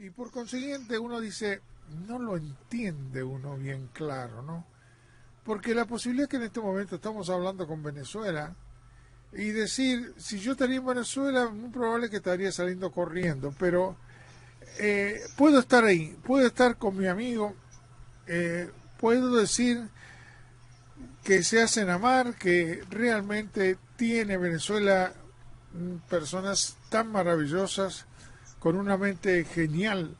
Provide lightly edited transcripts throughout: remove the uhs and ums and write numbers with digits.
Y por consiguiente uno dice, no lo entiende uno bien claro, ¿no? Porque la posibilidad que en este momento estamos hablando con Venezuela y decir, si yo estaría en Venezuela, muy probable que estaría saliendo corriendo, pero puedo estar ahí, puedo estar con mi amigo, puedo decir que se hacen amar, que realmente tiene Venezuela personas tan maravillosas, con una mente genial,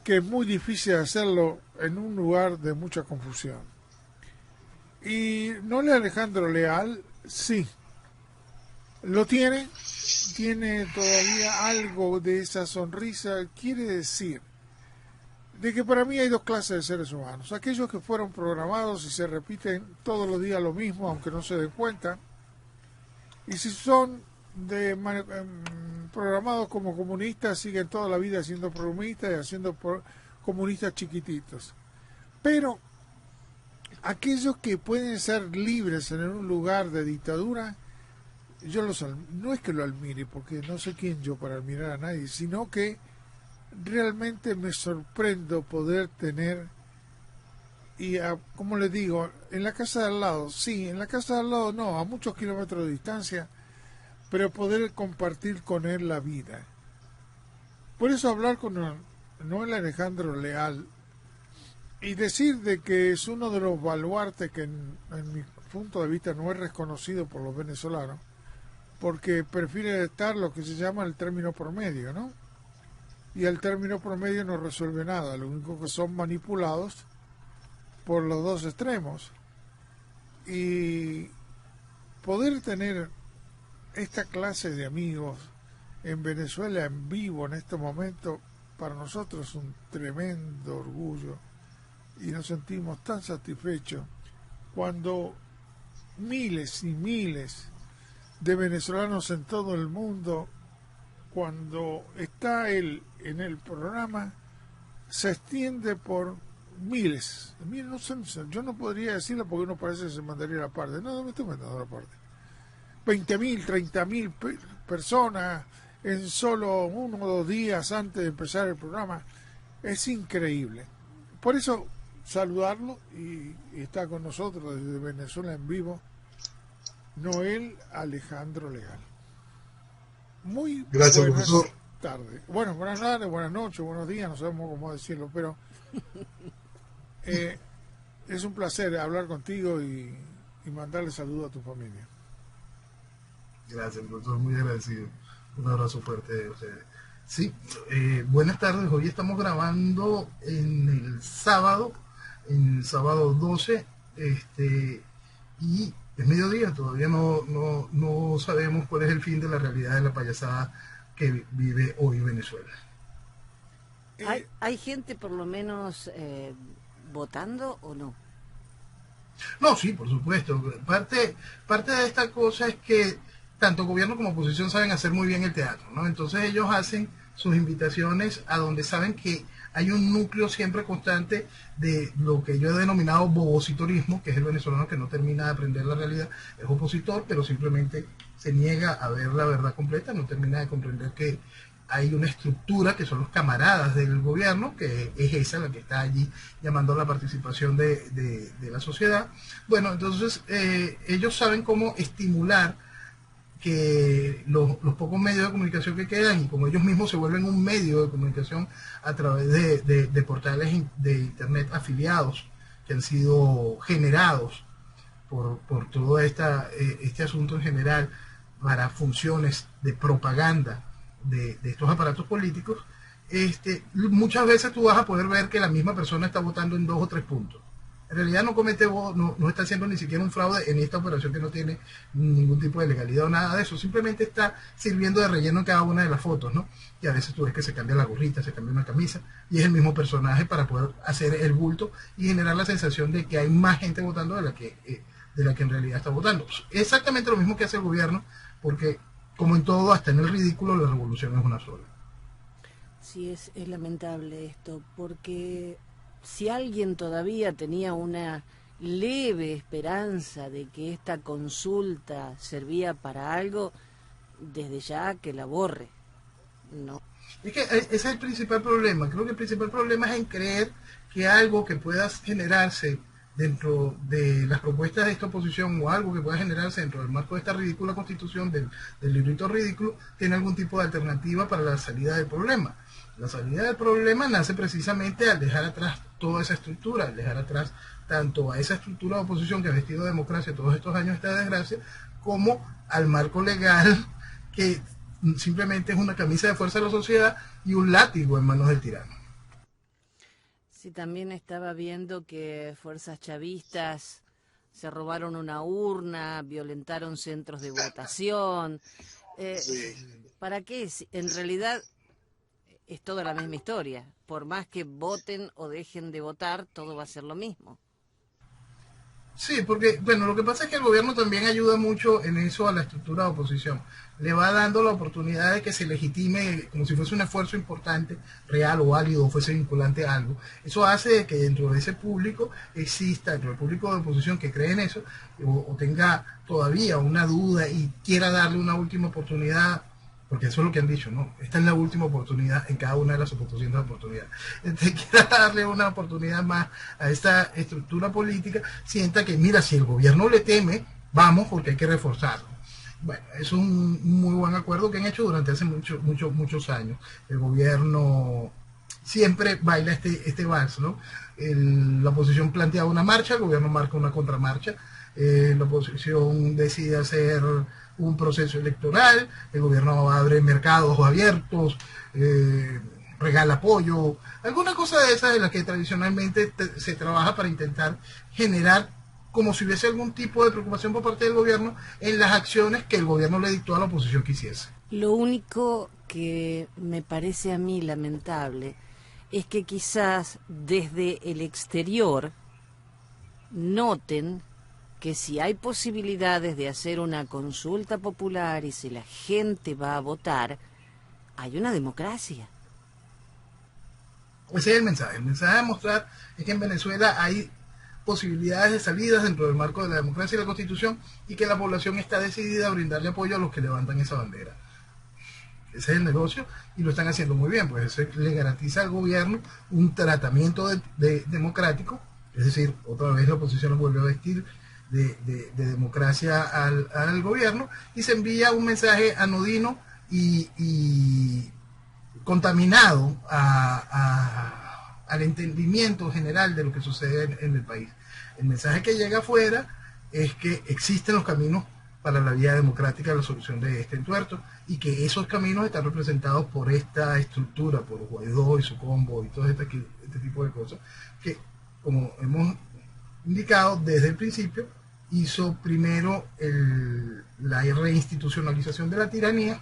que es muy difícil hacerlo en un lugar de mucha confusión. Y Nole Alejandro Leal, sí, lo tiene todavía algo de esa sonrisa, quiere decir de que para mí hay dos clases de seres humanos, aquellos que fueron programados y se repiten todos los días lo mismo, aunque no se den cuenta, y si son programados como comunistas, siguen toda la vida siendo comunistas y haciendo comunistas chiquititos. Pero aquellos que pueden ser libres en un lugar de dictadura, no es que lo admire, porque no sé quién yo para admirar a nadie, sino que realmente me sorprendo poder tener, y como les digo, en la casa de al lado, sí, en la casa de al lado no, a muchos kilómetros de distancia, pero poder compartir con él la vida. Por eso hablar con Noel Alejandro Leal y decir de que es uno de los baluartes que en mi punto de vista no es reconocido por los venezolanos, porque prefiere estar lo que se llama el término promedio, ¿no? Y el término promedio no resuelve nada, lo único que son manipulados por los dos extremos. Y poder tener esta clase de amigos en Venezuela en vivo en este momento, para nosotros es un tremendo orgullo y nos sentimos tan satisfechos cuando miles y miles de venezolanos en todo el mundo, cuando está él en el programa, se extiende por miles. Miren, no sé, yo no podría decirlo porque uno parece que se mandaría la parte. No, me estoy mandando la parte. 20.000, 30.000 personas en solo 1 o 2 días antes de empezar el programa. Es increíble. Por eso, saludarlo y está con nosotros desde Venezuela en vivo, Noel Alejandro Leal. Muy Gracias, buenas profesor. tardes. Bueno, buenas tardes, buenas noches, buenos días, no sabemos cómo decirlo, pero es un placer hablar contigo y mandarle saludos a tu familia. Gracias, profesor, muy agradecido. Un abrazo fuerte de ustedes. Sí, buenas tardes. Hoy estamos grabando en el sábado 12, y es mediodía. Todavía no sabemos cuál es el fin de la realidad de la payasada que vive hoy Venezuela. ¿Hay gente por lo menos votando o no? No, sí, por supuesto. Parte de esta cosa es que tanto gobierno como oposición saben hacer muy bien el teatro, ¿no? Entonces ellos hacen sus invitaciones a donde saben que hay un núcleo siempre constante de lo que yo he denominado bobocitorismo, que es el venezolano que no termina de aprender la realidad, es opositor, pero simplemente se niega a ver la verdad completa, no termina de comprender que hay una estructura que son los camaradas del gobierno, que es esa la que está allí llamando a la participación de la sociedad. Bueno, entonces ellos saben cómo estimular que los pocos medios de comunicación que quedan, y como ellos mismos se vuelven un medio de comunicación a través de portales de internet afiliados que han sido generados por todo este asunto en general para funciones de propaganda de estos aparatos políticos, muchas veces tú vas a poder ver que la misma persona está votando en 2 o 3 puntos. En realidad no está haciendo ni siquiera un fraude en esta operación que no tiene ningún tipo de legalidad o nada de eso. Simplemente está sirviendo de relleno en cada una de las fotos, ¿no? Y a veces tú ves que se cambia la gorrita, se cambia una camisa, y es el mismo personaje para poder hacer el bulto y generar la sensación de que hay más gente votando de la que en realidad está votando. Exactamente lo mismo que hace el gobierno, porque como en todo, hasta en el ridículo, la revolución es una sola. Sí, es lamentable esto, porque si alguien todavía tenía una leve esperanza de que esta consulta servía para algo, desde ya que la borre, ¿no? Es que ese es el principal problema. Creo que el principal problema es en creer que algo que pueda generarse dentro de las propuestas de esta oposición o algo que pueda generarse dentro del marco de esta ridícula constitución del librito ridículo tiene algún tipo de alternativa para la salida del problema. La salida del problema nace precisamente al dejar atrás toda esa estructura, al dejar atrás tanto a esa estructura de oposición que ha vestido democracia todos estos años esta desgracia, como al marco legal que simplemente es una camisa de fuerza de la sociedad y un látigo en manos del tirano. Sí, también estaba viendo que fuerzas chavistas se robaron una urna, violentaron centros de votación. ¿Para qué? En realidad es toda la misma historia. Por más que voten o dejen de votar, todo va a ser lo mismo. Sí, porque, bueno, lo que pasa es que el gobierno también ayuda mucho en eso a la estructura de oposición. Le va dando la oportunidad de que se legitime como si fuese un esfuerzo importante, real o válido, o fuese vinculante a algo. Eso hace que dentro de ese público exista, dentro del público de oposición que cree en eso, o tenga todavía una duda y quiera darle una última oportunidad, porque eso es lo que han dicho, ¿no? Esta es la última oportunidad en cada una de las 800 oportunidades. Quiera darle una oportunidad más a esta estructura política, sienta que, mira, si el gobierno le teme, vamos, porque hay que reforzarlo. Bueno, es un muy buen acuerdo que han hecho durante hace muchos años. El gobierno siempre baila este vals, ¿no? La oposición plantea una marcha, el gobierno marca una contramarcha, la oposición decide hacer un proceso electoral, el gobierno abre mercados abiertos, regala apoyo, alguna cosa de esas de las que tradicionalmente se trabaja para intentar generar como si hubiese algún tipo de preocupación por parte del gobierno en las acciones que el gobierno le dictó a la oposición que hiciese. Lo único que me parece a mí lamentable es que quizás desde el exterior noten que si hay posibilidades de hacer una consulta popular y si la gente va a votar, hay una democracia. Ese es el mensaje. El mensaje de mostrar es que en Venezuela hay posibilidades de salidas dentro del marco de la democracia y la Constitución y que la población está decidida a brindarle apoyo a los que levantan esa bandera. Ese es el negocio y lo están haciendo muy bien, pues eso le garantiza al gobierno un tratamiento democrático, es decir, otra vez la oposición lo vuelve a vestir de democracia al gobierno y se envía un mensaje anodino y contaminado al entendimiento general de lo que sucede en el país. El mensaje que llega afuera es que existen los caminos para la vía democrática de la solución de este entuerto y que esos caminos están representados por esta estructura, por Guaidó y su combo y todo este tipo de cosas que, como hemos indicado desde el principio, hizo primero la reinstitucionalización de la tiranía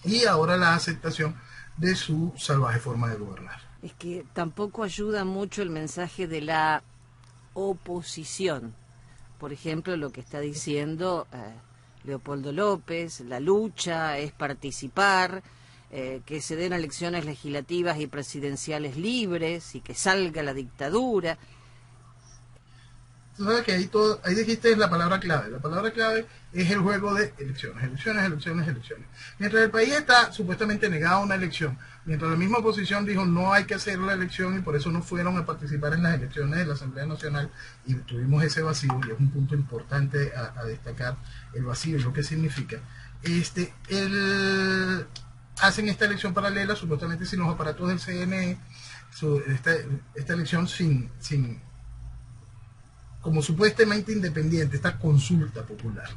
y ahora la aceptación de su salvaje forma de gobernar. Es que tampoco ayuda mucho el mensaje de la oposición. Por ejemplo, lo que está diciendo Leopoldo López, la lucha es participar, que se den elecciones legislativas y presidenciales libres y que salga la dictadura. Tú sabes que ahí dijiste la palabra clave. La palabra clave es el juego de elecciones, elecciones, elecciones, elecciones. Mientras el país está supuestamente negado a una elección, mientras la misma oposición dijo no hay que hacer la elección y por eso no fueron a participar en las elecciones de la Asamblea Nacional y tuvimos ese vacío, y es un punto importante a destacar el vacío y lo que significa. Hacen esta elección paralela, supuestamente sin los aparatos del CNE, esta elección sin como supuestamente independiente, esta consulta popular.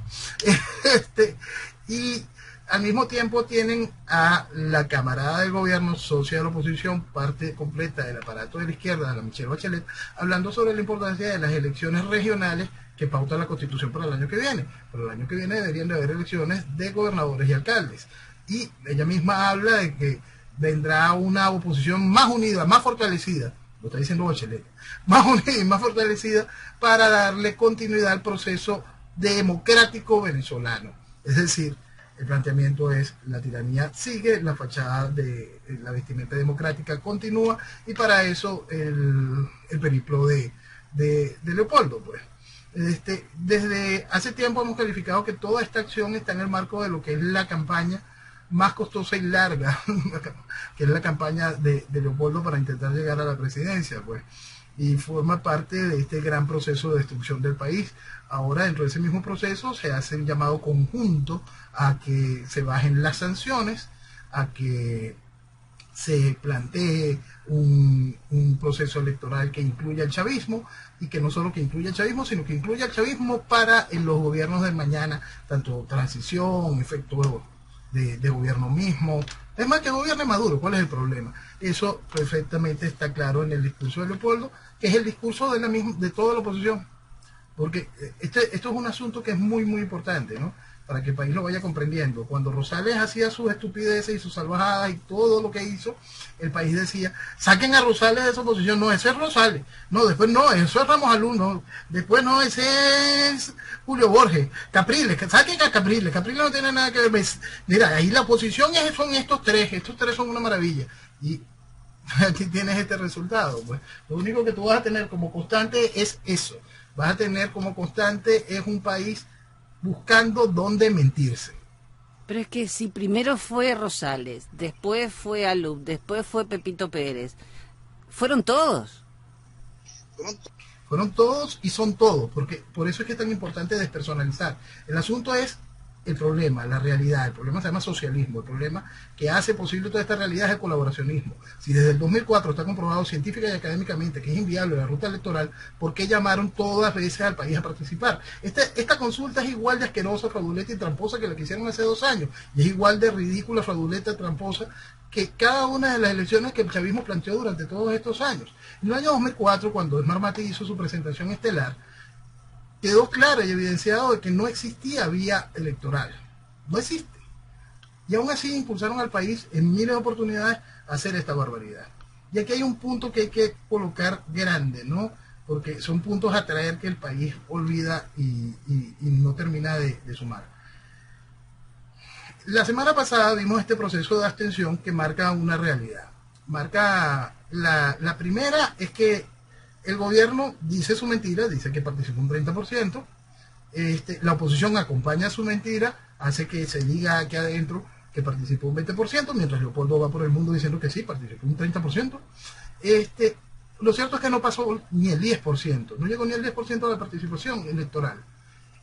Y al mismo tiempo tienen a la camarada del gobierno, socia de la oposición, parte completa del aparato de la izquierda, la Michelle Bachelet, hablando sobre la importancia de las elecciones regionales que pauta la Constitución para el año que viene. Para el año que viene deberían de haber elecciones de gobernadores y alcaldes. Y ella misma habla de que vendrá una oposición más unida, más fortalecida, lo está diciendo Bachelet, más unida y más fortalecida para darle continuidad al proceso democrático venezolano. Es decir, el planteamiento es la tiranía sigue, la fachada de la vestimenta democrática continúa y para eso el periplo de Leopoldo, pues. Desde hace tiempo hemos calificado que toda esta acción está en el marco de lo que es la campaña más costosa y larga, que es la campaña de Leopoldo para intentar llegar a la presidencia, pues, y forma parte de este gran proceso de destrucción del país. Ahora, dentro de ese mismo proceso, se hace un llamado conjunto a que se bajen las sanciones, a que se plantee un proceso electoral que incluya el chavismo, y que no solo que incluya el chavismo, sino que incluya el chavismo para en los gobiernos del mañana, tanto transición, efecto de gobierno mismo. Es más, que gobierne Maduro, ¿cuál es el problema? Eso perfectamente está claro en el discurso de Leopoldo, que es el discurso de toda la oposición, porque esto es un asunto que es muy, muy importante, ¿no? Para que el país lo vaya comprendiendo. Cuando Rosales hacía sus estupideces y sus salvajadas y todo lo que hizo, el país decía, saquen a Rosales de esa oposición. No, ese es Rosales. No, después no, eso es Ramos Alumno. Después no, ese es Julio Borges. Capriles, saquen a Capriles. Capriles no tiene nada que ver. Mira, ahí la oposición son estos tres son una maravilla. Y aquí tienes este resultado. Pues lo único que tú vas a tener como constante es eso. Vas a tener como constante es un país buscando dónde mentirse. Pero es que si primero fue Rosales, después fue Alup, después fue Pepito Pérez, fueron todos. Fueron todos y son todos, porque por eso es que es tan importante despersonalizar. El asunto es el problema, la realidad. El problema se llama socialismo. El problema que hace posible toda esta realidad es el colaboracionismo. Si desde el 2004 está comprobado científica y académicamente que es inviable la ruta electoral, ¿por qué llamaron todas veces al país a participar? Esta consulta es igual de asquerosa, fraudulenta y tramposa que la que hicieron hace 2 años. Y es igual de ridícula, fraudulenta y tramposa que cada una de las elecciones que el chavismo planteó durante todos estos años. En el año 2004, cuando Smart hizo su presentación estelar, quedó claro y evidenciado de que no existía vía electoral. No existe. Y aún así impulsaron al país en miles de oportunidades a hacer esta barbaridad. Y aquí hay un punto que hay que colocar grande, ¿no? Porque son puntos a traer que el país olvida y no termina de sumar. La semana pasada vimos este proceso de abstención que marca una realidad. Marca la primera es que el gobierno dice su mentira, dice que participó un 30%, la oposición acompaña su mentira, hace que se diga aquí adentro que participó un 20%, mientras Leopoldo va por el mundo diciendo que sí, participó un 30%. Lo cierto es que no pasó ni el 10%, no llegó ni el 10% de la participación electoral.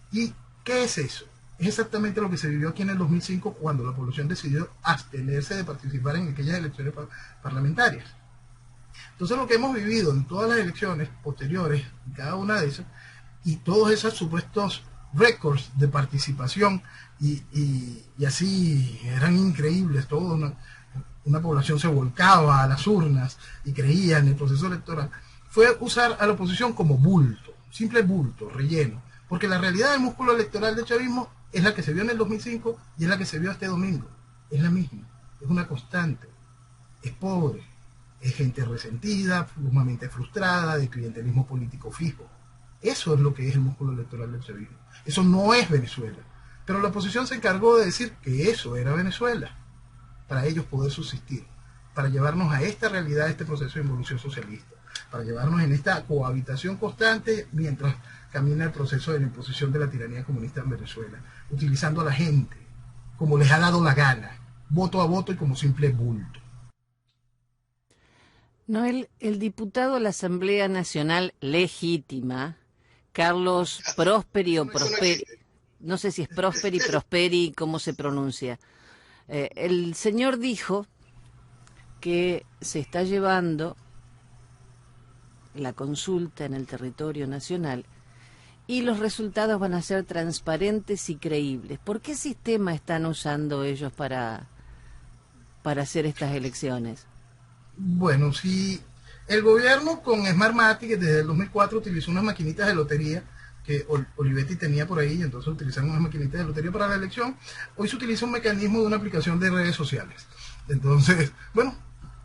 ¿Y qué es eso? Es exactamente lo que se vivió aquí en el 2005, cuando la población decidió abstenerse de participar en aquellas elecciones parlamentarias. Entonces lo que hemos vivido en todas las elecciones posteriores, en cada una de esas, y todos esos supuestos récords de participación, y así eran increíbles, toda una población se volcaba a las urnas y creía en el proceso electoral, fue usar a la oposición como bulto, simple bulto, relleno, porque la realidad del músculo electoral del chavismo es la que se vio en el 2005 y es la que se vio este domingo, es la misma, es una constante, es pobre. Es gente resentida, sumamente frustrada, de clientelismo político fijo. Eso es lo que es el músculo electoral del chavismo. Eso no es Venezuela. Pero la oposición se encargó de decir que eso era Venezuela, para ellos poder subsistir, para llevarnos a esta realidad, a este proceso de involución socialista, para llevarnos en esta cohabitación constante mientras camina el proceso de la imposición de la tiranía comunista en Venezuela, utilizando a la gente como les ha dado la gana, voto a voto y como simple bulto. No, el diputado de la Asamblea Nacional legítima, Carlos Prosperi o Prosperi, no sé si es Prosperi, Prosperi, cómo se pronuncia. El señor dijo que se está llevando la consulta en el territorio nacional y los resultados van a ser transparentes y creíbles. ¿Por qué sistema están usando ellos para hacer estas elecciones? Bueno, si el gobierno con Smartmatic desde el 2004 utilizó unas maquinitas de lotería que Olivetti tenía por ahí, entonces utilizaron unas maquinitas de lotería para la elección, hoy se utiliza un mecanismo de una aplicación de redes sociales. Entonces, bueno,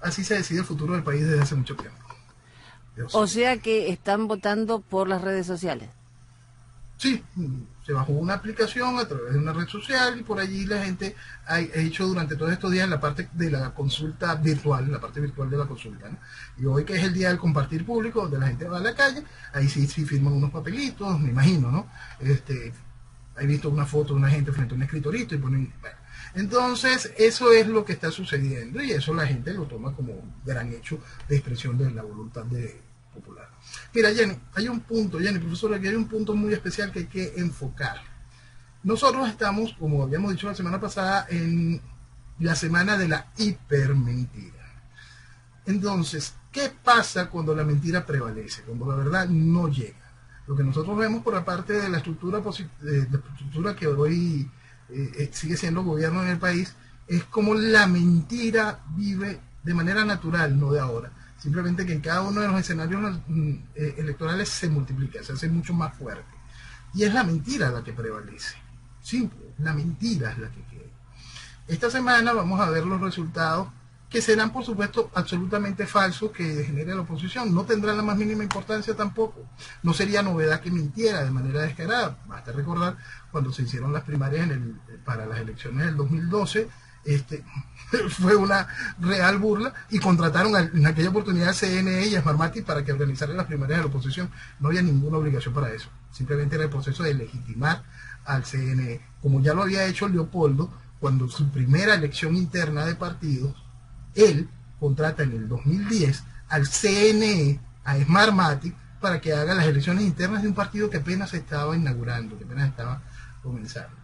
así se decide el futuro del país desde hace mucho tiempo. O sea que están votando por las redes sociales. Sí, se bajó una aplicación a través de una red social y por allí la gente ha hecho durante todos estos días la parte de la consulta virtual, la parte virtual de la consulta, ¿no? Y hoy que es el día del compartir público, donde la gente va a la calle, ahí sí firman unos papelitos, me imagino, ¿no? he visto una foto de una gente frente a un escritorito y ponen... Bueno, entonces, eso es lo que está sucediendo y eso la gente lo toma como un gran hecho de expresión de la voluntad popular. Mira, Jenny, profesora, aquí hay un punto muy especial que hay que enfocar. Nosotros estamos, como habíamos dicho la semana pasada, en la semana de la hipermentira. Entonces, ¿qué pasa cuando la mentira prevalece? Cuando la verdad no llega. Lo que nosotros vemos por la parte de la estructura que hoy sigue siendo gobierno en el país, es como la mentira vive de manera natural, no de ahora. Simplemente que en cada uno de los escenarios electorales se multiplica, se hace mucho más fuerte. Y es la mentira la que prevalece. Simple, la mentira es la que queda. Esta semana vamos a ver los resultados que serán, por supuesto, absolutamente falsos que genere la oposición. No tendrán la más mínima importancia tampoco. No sería novedad que mintiera de manera descarada. Basta recordar cuando se hicieron las primarias para las elecciones del 2012, fue una real burla y contrataron en aquella oportunidad a CNE y a Smartmatic para que organizaran las primarias de la oposición. No había ninguna obligación para eso. Simplemente era el proceso de legitimar al CNE, como ya lo había hecho Leopoldo cuando su primera elección interna de partidos. Él contrata en el 2010 al CNE, a Smartmatic, para que haga las elecciones internas de un partido que apenas se estaba inaugurando, que apenas estaba comenzando.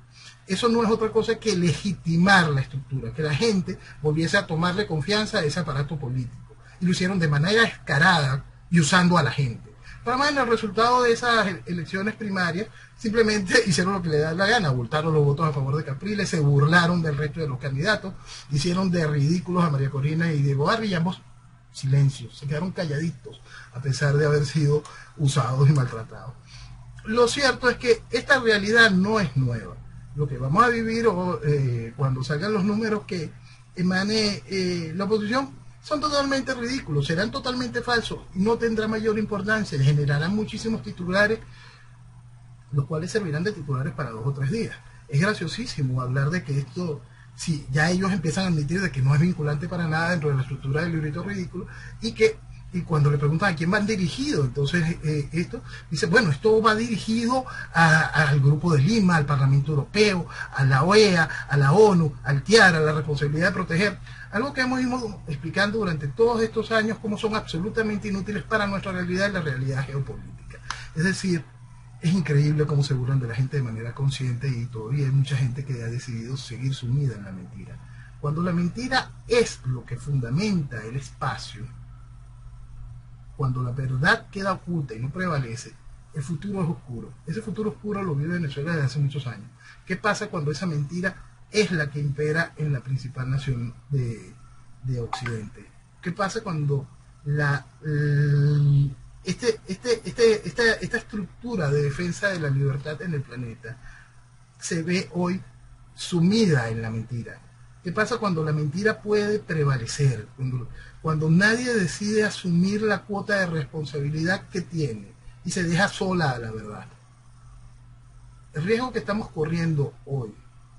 Eso no es otra cosa que legitimar la estructura, que la gente volviese a tomarle confianza a ese aparato político. Y lo hicieron de manera descarada y usando a la gente. Para más, en el resultado de esas elecciones primarias, simplemente hicieron lo que le da la gana, abultaron los votos a favor de Capriles, se burlaron del resto de los candidatos, hicieron de ridículos a María Corina y Diego Barri, y ambos silencios, se quedaron calladitos, a pesar de haber sido usados y maltratados. Lo cierto es que esta realidad no es nueva. Lo que vamos a vivir cuando salgan los números que emane la oposición son totalmente ridículos, serán totalmente falsos, no tendrá mayor importancia, generarán muchísimos titulares, los cuales servirán de titulares para 2 o 3 días. Es graciosísimo hablar de que esto, si ya ellos empiezan a admitir de que no es vinculante para nada dentro de la estructura del librito ridículo, y cuando le preguntan a quién van dirigidos, entonces esto dice, bueno, esto va dirigido al Grupo de Lima, al Parlamento Europeo, a la OEA, a la ONU, al TIAR, a la responsabilidad de proteger, algo que hemos ido explicando durante todos estos años, cómo son absolutamente inútiles para nuestra realidad y la realidad geopolítica. Es decir, es increíble cómo se burlan de la gente de manera consciente y todavía hay mucha gente que ha decidido seguir sumida en la mentira. Cuando la mentira es lo que fundamenta el espacio, cuando la verdad queda oculta y no prevalece, el futuro es oscuro. Ese futuro oscuro lo vive Venezuela desde hace muchos años. ¿Qué pasa cuando esa mentira es la que impera en la principal nación de Occidente? ¿Qué pasa cuando esta estructura de defensa de la libertad en el planeta se ve hoy sumida en la mentira? ¿Qué pasa cuando la mentira puede prevalecer? Cuando nadie decide asumir la cuota de responsabilidad que tiene y se deja sola a la verdad. El riesgo que estamos corriendo hoy,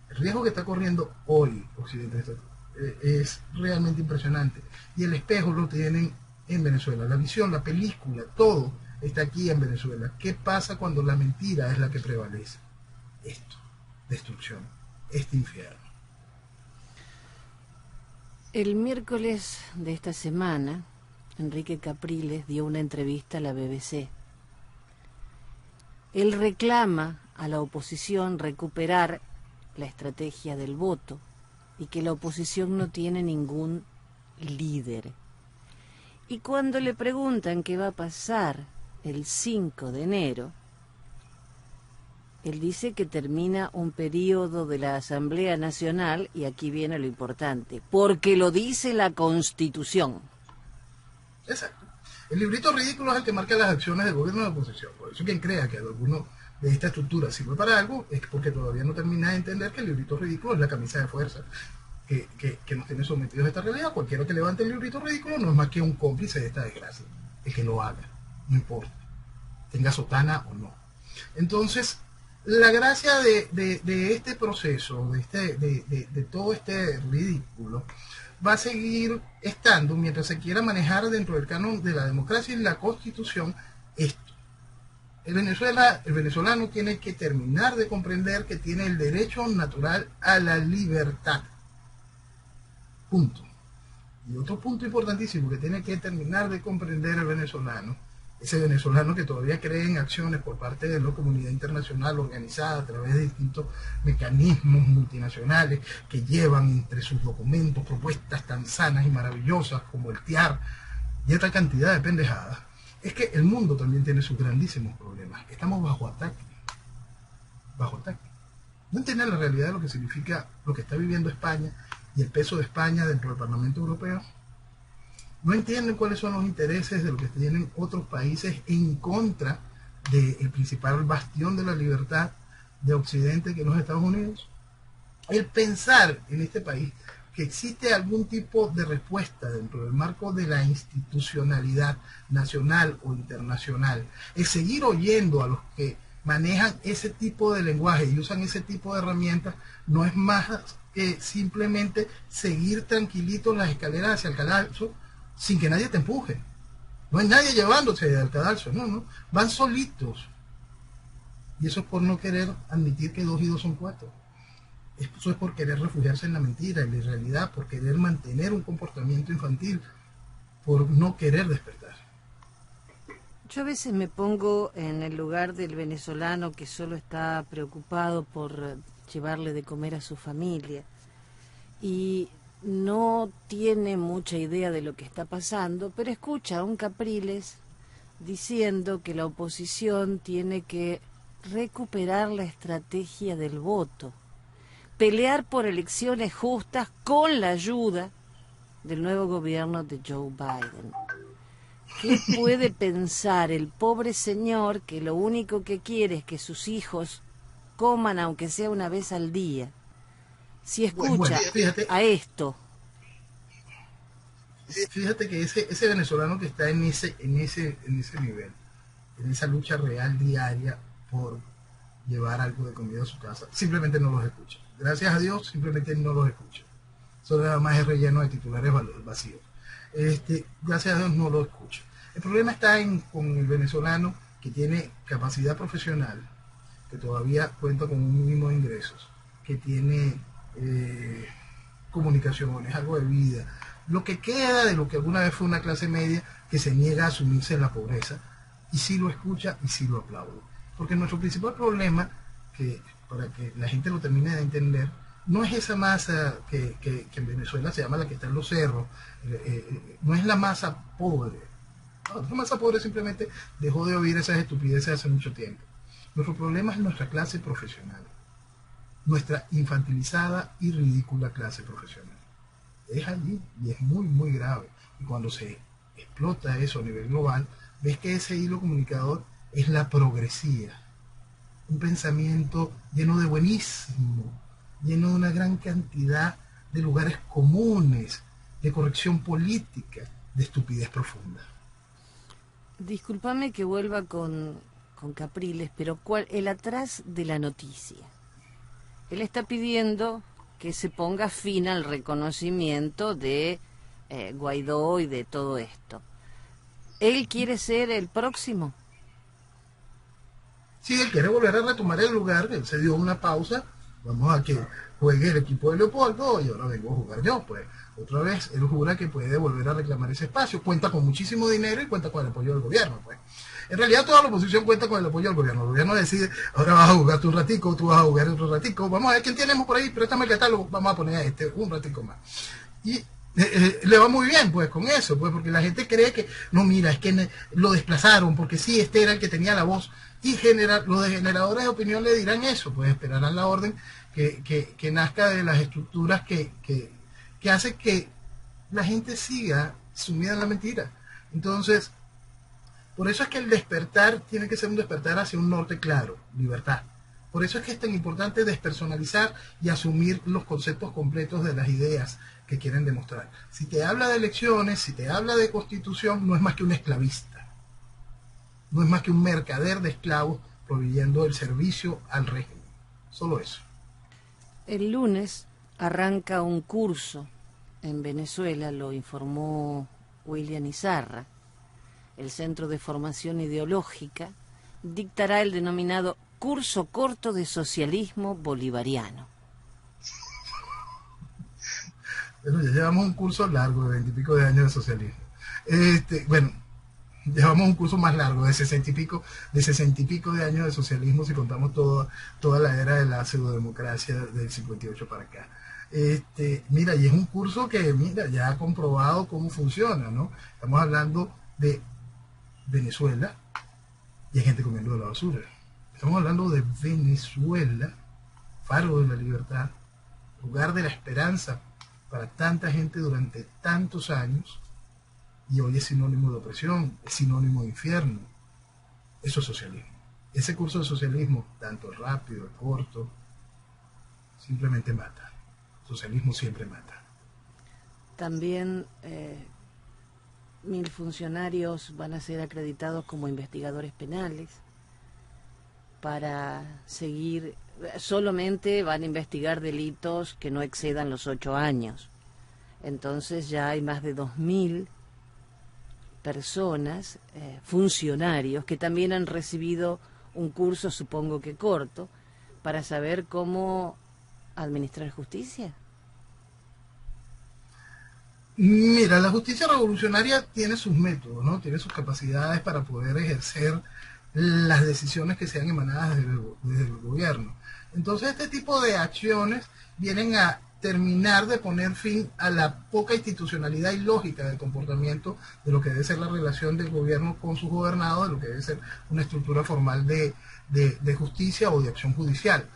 el riesgo que está corriendo hoy Occidente es realmente impresionante. Y el espejo lo tienen en Venezuela. La visión, la película, todo está aquí en Venezuela. ¿Qué pasa cuando la mentira es la que prevalece? Esto, destrucción, este infierno. El miércoles de esta semana, Enrique Capriles dio una entrevista a la BBC. Él reclama a la oposición recuperar la estrategia del voto y que la oposición no tiene ningún líder. Y cuando le preguntan qué va a pasar el 5 de enero, él dice que termina un periodo de la Asamblea Nacional, y aquí viene lo importante, porque lo dice la Constitución. Exacto. El librito ridículo es el que marca las acciones del gobierno de la oposición. Por eso quien crea que alguno de esta estructura sirve para algo, es porque todavía no termina de entender que el librito ridículo es la camisa de fuerza que nos tiene sometidos a esta realidad. Cualquiera que levante el librito ridículo no es más que un cómplice de esta desgracia. El que lo haga, no importa, tenga sotana o no. Entonces, la gracia de este proceso, de todo este ridículo, va a seguir estando mientras se quiera manejar dentro del canon de la democracia y la Constitución esto. el venezolano tiene que terminar de comprender que tiene el derecho natural a la libertad. Punto. Y otro punto importantísimo que tiene que terminar de comprender el venezolano, ese venezolano que todavía cree en acciones por parte de la comunidad internacional organizada a través de distintos mecanismos multinacionales que llevan entre sus documentos propuestas tan sanas y maravillosas como el TIAR y otra cantidad de pendejadas, es que el mundo también tiene sus grandísimos problemas. Estamos bajo ataque. Bajo ataque. No entienden la realidad de lo que significa lo que está viviendo España y el peso de España dentro del Parlamento Europeo. No entienden cuáles son los intereses de lo que tienen otros países en contra del principal bastión de la libertad de Occidente, que es los Estados Unidos. El pensar en este país que existe algún tipo de respuesta dentro del marco de la institucionalidad nacional o internacional, es seguir oyendo a los que manejan ese tipo de lenguaje y usan ese tipo de herramientas, no es más que simplemente seguir tranquilitos las escaleras hacia el cadalso sin que nadie te empuje. No hay nadie llevándose al cadalso, no, van solitos. Y eso es por no querer admitir que 2 y 2 son 4. Eso es por querer refugiarse en la mentira, en la irrealidad, por querer mantener un comportamiento infantil, por no querer despertar. Yo a veces me pongo en el lugar del venezolano que solo está preocupado por llevarle de comer a su familia y no tiene mucha idea de lo que está pasando, pero escucha a un Capriles diciendo que la oposición tiene que recuperar la estrategia del voto, pelear por elecciones justas con la ayuda del nuevo gobierno de Joe Biden. ¿Qué puede pensar el pobre señor que lo único que quiere es que sus hijos coman aunque sea una vez al día? Si escucha a esto. Fíjate que ese venezolano que está en ese nivel, en esa lucha real diaria por llevar algo de comida a su casa, simplemente no los escucha. Gracias a Dios, simplemente no los escucha. Eso nada más es relleno de titulares vacíos. Gracias a Dios no lo escucha. El problema está con el venezolano que tiene capacidad profesional, que todavía cuenta con un mínimo de ingresos, que tiene comunicaciones, algo de vida, lo que queda de lo que alguna vez fue una clase media que se niega a asumirse en la pobreza, y sí lo escucha y sí lo aplaude. Porque nuestro principal problema, que para que la gente lo termine de entender, no es esa masa que en Venezuela se llama la que está en los cerros, no es la masa pobre. No, la masa pobre simplemente dejó de oír esas estupideces hace mucho tiempo. Nuestro problema es nuestra clase profesional, nuestra infantilizada y ridícula clase profesional. Es allí y es muy, muy grave. Y cuando se explota eso a nivel global, ves que ese hilo comunicador es la progresía, un pensamiento lleno de buenismo, lleno de una gran cantidad de lugares comunes, de corrección política, de estupidez profunda. Discúlpame que vuelva con Capriles, pero el atrás de la noticia. Él está pidiendo que se ponga fin al reconocimiento de Guaidó y de todo esto. ¿Él quiere ser el próximo? Sí, él quiere volver a retomar el lugar, él se dio una pausa, vamos a que juegue el equipo de Leopoldo y ahora vengo a jugar yo, pues otra vez él jura que puede volver a reclamar ese espacio, cuenta con muchísimo dinero y cuenta con el apoyo del gobierno, pues. En realidad toda la oposición cuenta con el apoyo del gobierno decide, ahora vas a jugar tú un ratico, tú vas a jugar otro ratico, vamos a ver quién tenemos por ahí, préstame el catálogo, vamos a poner a un ratico más. Y le va muy bien pues con eso, pues porque la gente cree que, no mira, es que lo desplazaron, porque sí, este era el que tenía la voz, y los generadores de opinión le dirán eso, pues esperarán la orden que nazca de las estructuras que hace que la gente siga sumida en la mentira. Entonces, por eso es que el despertar tiene que ser un despertar hacia un norte claro, libertad. Por eso es que es tan importante despersonalizar y asumir los conceptos completos de las ideas que quieren demostrar. Si te habla de elecciones, si te habla de constitución, no es más que un esclavista. No es más que un mercader de esclavos proveyendo el servicio al régimen. Solo eso. El lunes arranca un curso en Venezuela, lo informó William Izarra, el Centro de Formación Ideológica, dictará el denominado Curso Corto de Socialismo Bolivariano. Bueno, ya llevamos un curso largo de 20 y pico de años de socialismo. Bueno, llevamos un curso más largo de 60 y pico de años de socialismo si contamos toda la era de la pseudodemocracia del 58 para acá. Mira, y es un curso que, mira, ya ha comprobado cómo funciona, ¿no? Estamos hablando de Venezuela y hay gente comiendo de la basura. Estamos hablando de Venezuela, faro de la libertad, lugar de la esperanza para tanta gente durante tantos años, y hoy es sinónimo de opresión, es sinónimo de infierno. Eso es socialismo. Ese curso de socialismo, tanto rápido, corto, simplemente mata. Socialismo siempre mata. También 1000 funcionarios van a ser acreditados como investigadores penales para seguir, solamente van a investigar delitos que no excedan los 8 años. Entonces ya hay más de 2000 personas, funcionarios, que también han recibido un curso, supongo que corto, para saber cómo administrar justicia. Mira, la justicia revolucionaria tiene sus métodos, ¿no? Tiene sus capacidades para poder ejercer las decisiones que sean emanadas desde el gobierno. Entonces, este tipo de acciones vienen a terminar de poner fin a la poca institucionalidad y lógica del comportamiento de lo que debe ser la relación del gobierno con sus gobernados, de lo que debe ser una estructura formal de justicia o de acción judicial.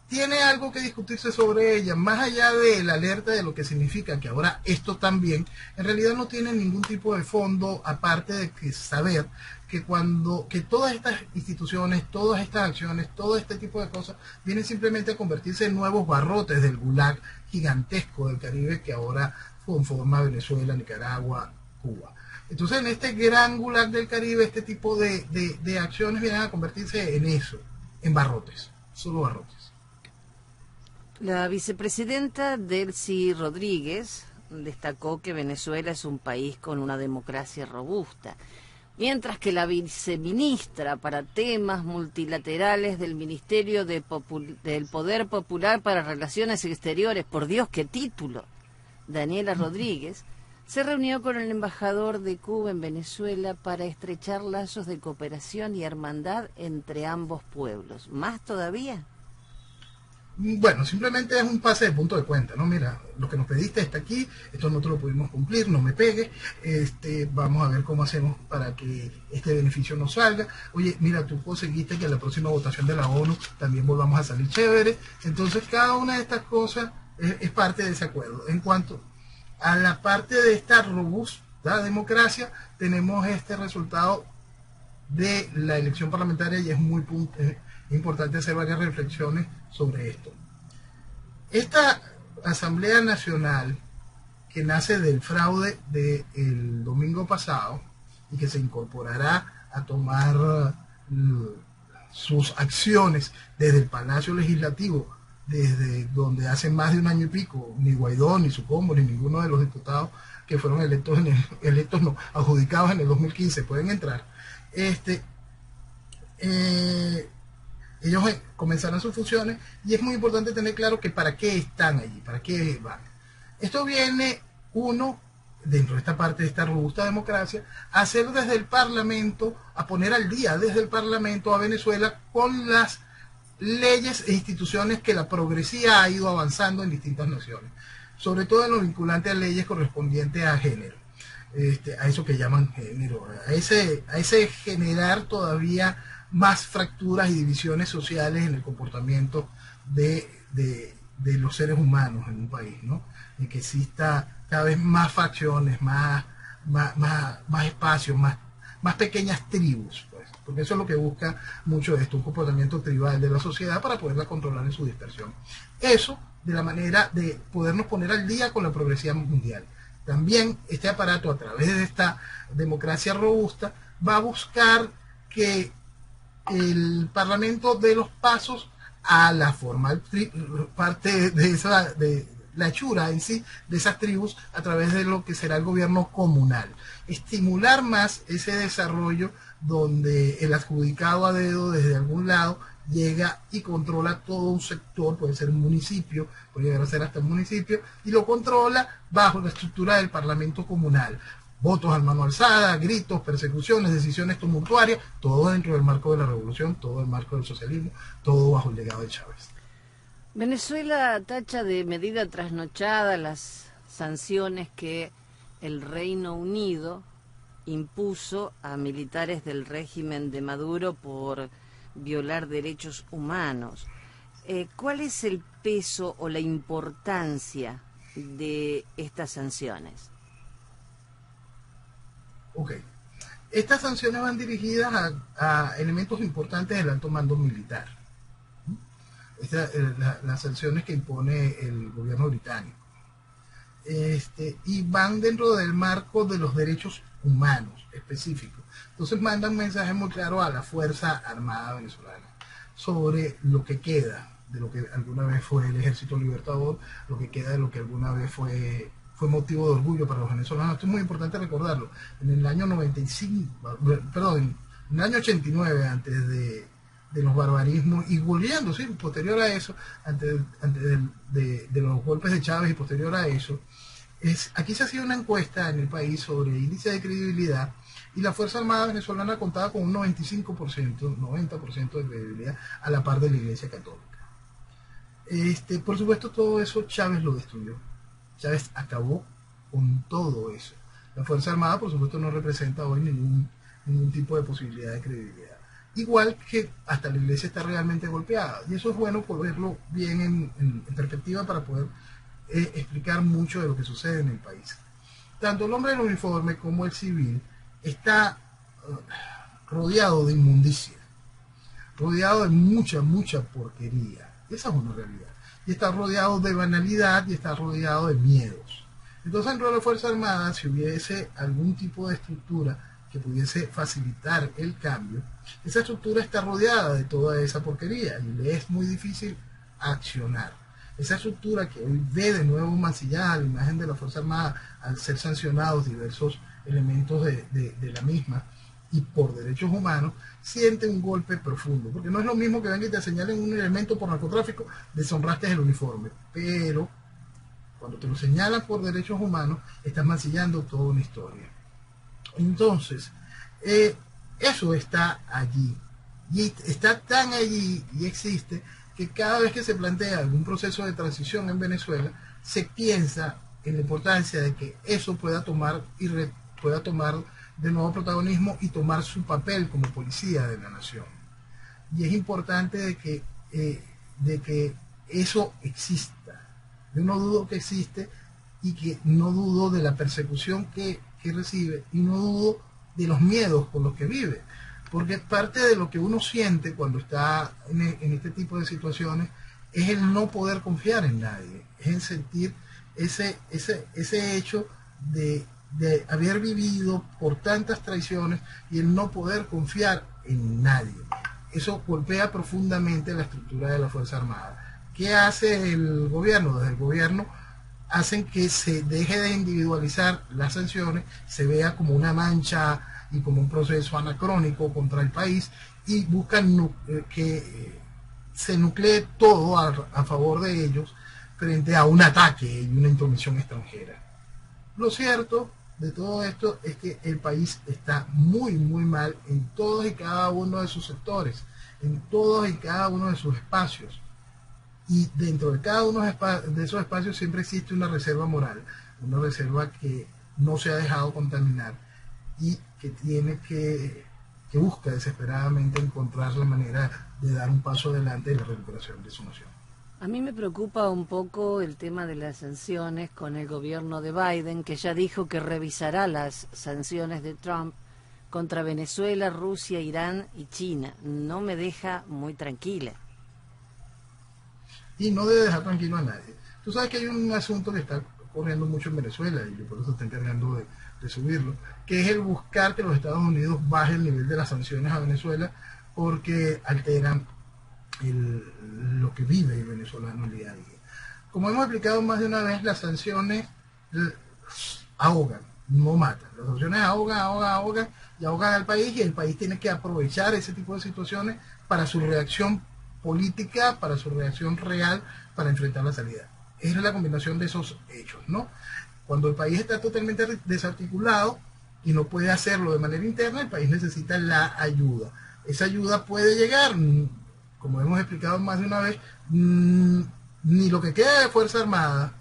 Tiene algo que discutirse sobre ella, más allá de la alerta de lo que significa que ahora esto también, en realidad no tiene ningún tipo de fondo, aparte de que saber que todas estas instituciones, todas estas acciones, todo este tipo de cosas, vienen simplemente a convertirse en nuevos barrotes del gulag gigantesco del Caribe que ahora conforma Venezuela, Nicaragua, Cuba. Entonces, en este gran gulag del Caribe, este tipo de acciones vienen a convertirse en eso, en barrotes, solo barrotes. La vicepresidenta Delcy Rodríguez destacó que Venezuela es un país con una democracia robusta, mientras que la viceministra para temas multilaterales del Ministerio del Poder Popular para Relaciones Exteriores, por Dios, qué título, Daniela Rodríguez, se reunió con el embajador de Cuba en Venezuela para estrechar lazos de cooperación y hermandad entre ambos pueblos. ¿Más todavía? Bueno, simplemente es un pase de punto de cuenta, ¿no? Mira, lo que nos pediste está aquí, esto no te lo pudimos cumplir, no me pegues, vamos a ver cómo hacemos para que este beneficio nos salga. Oye, mira, tú conseguiste que en la próxima votación de la ONU también volvamos a salir chévere. Entonces, cada una de estas cosas es parte de ese acuerdo. En cuanto a la parte de esta robusta democracia, tenemos este resultado de la elección parlamentaria y es muy importante hacer varias reflexiones sobre esto. Esta Asamblea Nacional, que nace del fraude del domingo pasado y que se incorporará a tomar sus acciones desde el Palacio Legislativo, desde donde hace más de un año y pico ni Guaidó, ni Sucombo, ni ninguno de los diputados que fueron adjudicados en el 2015 pueden entrar. Ellos comenzarán sus funciones y es muy importante tener claro que para qué están allí, para qué van. Esto viene, dentro de esta parte de esta robusta democracia, a hacer desde el Parlamento, a poner al día desde el Parlamento a Venezuela con las leyes e instituciones que la progresía ha ido avanzando en distintas naciones, sobre todo en lo vinculante a leyes correspondientes a género. A eso que llaman género, a ese generar todavía más fracturas y divisiones sociales en el comportamiento de los seres humanos en un país, ¿no? Y que exista cada vez más facciones, más espacios, más pequeñas tribus, pues, porque eso es lo que busca mucho esto, un comportamiento tribal de la sociedad para poderla controlar en su dispersión. Eso de la manera de podernos poner al día con la progresividad mundial. También este aparato, a través de esta democracia robusta, va a buscar que el Parlamento dé los pasos a la formal parte de la hechura en sí de esas tribus a través de lo que será el gobierno comunal. Estimular más ese desarrollo donde el adjudicado a dedo desde algún lado llega y controla todo un sector, puede ser un municipio, puede llegar a ser hasta un municipio, y lo controla bajo la estructura del parlamento comunal. Votos a mano alzada, gritos, persecuciones, decisiones tumultuarias, todo dentro del marco de la revolución, todo en el marco del socialismo, todo bajo el legado de Chávez. Venezuela tacha de medida trasnochada las sanciones que el Reino Unido impuso a militares del régimen de Maduro por violar derechos humanos. ¿Cuál es el peso o la importancia de estas sanciones? Ok. Estas sanciones van dirigidas a elementos importantes del alto mando militar. Las sanciones que impone el gobierno británico. Y van dentro del marco de los derechos humanos específicos. Entonces mandan un mensaje muy claro a la Fuerza Armada venezolana sobre lo que queda de lo que alguna vez fue el Ejército Libertador, lo que queda de lo que alguna vez fue motivo de orgullo para los venezolanos. Esto es muy importante recordarlo. En el año 95, perdón, en el año 89, antes de los barbarismos, y volviendo, sí, posterior a eso, antes de los golpes de Chávez y posterior a eso, aquí se hacía una encuesta en el país sobre índice de credibilidad, y la Fuerza Armada venezolana contaba con un 95%, 90% de credibilidad, a la par de la Iglesia Católica. Por supuesto, todo eso Chávez lo destruyó. Chávez acabó con todo eso. La Fuerza Armada, por supuesto, no representa hoy ningún tipo de posibilidad de credibilidad. Igual que hasta la Iglesia está realmente golpeada. Y eso es bueno por verlo bien en perspectiva para poder explicar mucho de lo que sucede en el país. Tanto el hombre en uniforme como el civil está rodeado de inmundicia, rodeado de mucha porquería. Esa es una realidad. Y está rodeado de banalidad y está rodeado de miedos. Entonces, dentro de la Fuerza Armada, si hubiese algún tipo de estructura que pudiese facilitar el cambio, esa estructura está rodeada de toda esa porquería y le es muy difícil accionar. Esa estructura que hoy ve de nuevo mancillada la imagen de la Fuerza Armada al ser sancionados diversos elementos de la misma y por derechos humanos, siente un golpe profundo, porque no es lo mismo que venga y te señalen un elemento por narcotráfico, deshonraste el uniforme, pero cuando te lo señalan por derechos humanos, estás mancillando toda una historia. Entonces, eso está allí, y está tan allí y existe, que cada vez que se plantea algún proceso de transición en Venezuela, se piensa en la importancia de que eso pueda tomar de nuevo protagonismo y tomar su papel como policía de la nación. Y es importante de que eso exista. Yo no dudo que existe y que no dudo de la persecución que recibe y no dudo de los miedos con los que vive. Porque parte de lo que uno siente cuando está en este tipo de situaciones es el no poder confiar en nadie, es el sentir ese hecho de haber vivido por tantas traiciones y el no poder confiar en nadie. Eso golpea profundamente la estructura de la Fuerza Armada. ¿Qué hace el gobierno? Desde el gobierno hacen que se deje de individualizar las sanciones, se vea como una mancha y como un proceso anacrónico contra el país, y buscan que se nuclee todo a favor de ellos frente a un ataque y una intromisión extranjera. Lo cierto de todo esto es que el país está muy mal en todos y cada uno de sus sectores, en todos y cada uno de sus espacios. Y dentro de cada uno de esos espacios siempre existe una reserva moral, una reserva que no se ha dejado contaminar y que busca desesperadamente encontrar la manera de dar un paso adelante en la recuperación de su nación. A mí me preocupa un poco el tema de las sanciones con el gobierno de Biden, que ya dijo que revisará las sanciones de Trump contra Venezuela, Rusia, Irán y China. No me deja muy tranquila. Y no debe dejar tranquilo a nadie. Tú sabes que hay un asunto que está corriendo mucho en Venezuela y que por eso está encargando de subirlo, que es el buscar que los Estados Unidos bajen el nivel de las sanciones a Venezuela porque alteran lo que vive el venezolano el día a día. como hemos explicado más de una vez, las sanciones ahogan, no matan. Las sanciones ahogan y ahogan al país, y el país tiene que aprovechar ese tipo de situaciones para su reacción política, para su reacción real, para enfrentar la salida. Esa es la combinación de esos hechos, ¿no? Cuando el país está totalmente desarticulado y no puede hacerlo de manera interna, el país necesita la ayuda. Esa ayuda puede llegar, como hemos explicado más de una vez, ni lo que queda de Fuerza Armada,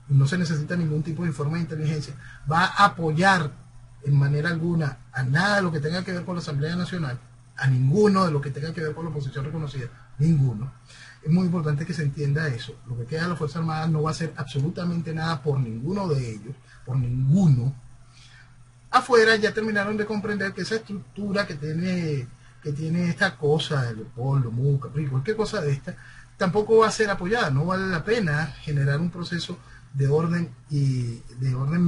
no se necesita ningún tipo de informe de inteligencia, va a apoyar en manera alguna a nada de lo que tenga que ver con la Asamblea Nacional, a ninguno de lo que tenga que ver con la oposición reconocida, ninguno. Es muy importante que se entienda eso. Lo que queda de la Fuerza Armada no va a hacer absolutamente nada por ninguno de ellos, por ninguno. Afuera ya terminaron de comprender que esa estructura que tiene esta cosa, el Leopoldo, Muca, cualquier cosa de esta, tampoco va a ser apoyada. No vale la pena generar un proceso de orden